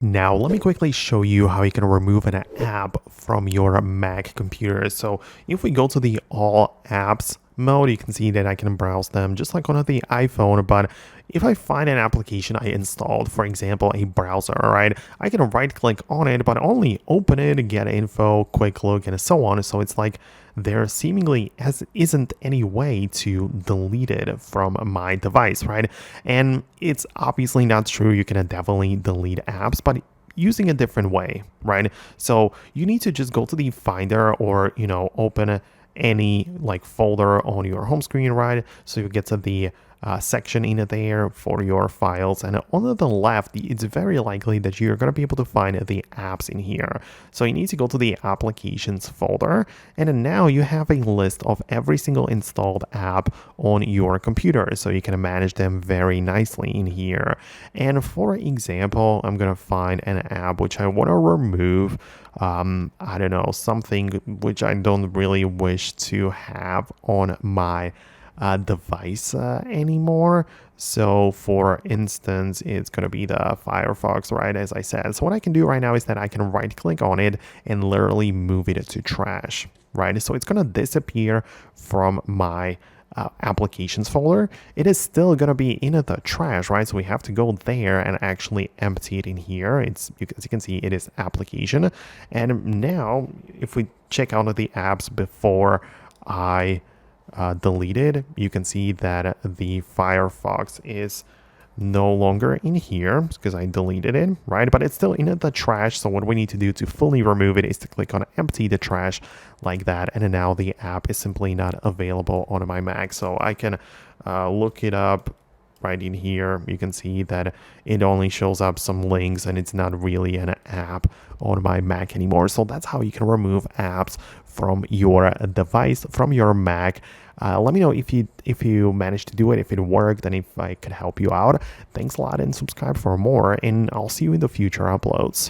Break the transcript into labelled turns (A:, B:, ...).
A: Now, let me quickly show you how you can remove an app from your Mac computer. So if we go to the All Apps mode, you can see that I can browse them just like on the iPhone. But if I find an application I installed, for example, a browser, right, I can right click on it, but only open it, get info, quick look, and so on. So it's like there seemingly isn't any way to delete it from my device, right? And it's obviously not true. You can definitely delete apps, but using a different way, right? So you need to just go to the Finder or, open any like folder on your home screen, right? So you get to the section in there for your files, and on the left it's very likely that you're going to be able to find the apps in here. So you need to go to the applications folder, and then now you have a list of every single installed app on your computer, so you can manage them very nicely in here. And for example, I'm going to find an app which I want to remove. I don't know, something which I don't really wish to have on my device anymore. So for instance, it's going to be the Firefox, right, as I said. So what I can do right now is that I can right click on it and literally move it to trash, right? So it's going to disappear from my applications folder. It is still going to be in the trash, right? So we have to go there and actually empty it in here. As you can see, it is application. And now if we check out the apps before I deleted, you can see that the Firefox is no longer in here because I deleted it, right? But it's still in the trash. So what we need to do to fully remove it is to click on empty the trash like that. And then now the app is simply not available on my Mac. So I can look it up right in here. You can see that it only shows up some links and it's not really an app on my Mac anymore. So that's how you can remove apps from your device, from your Mac. Let me know if you managed to do it, if it worked, and if I could help you out. Thanks a lot and subscribe for more, and I'll see you in the future uploads.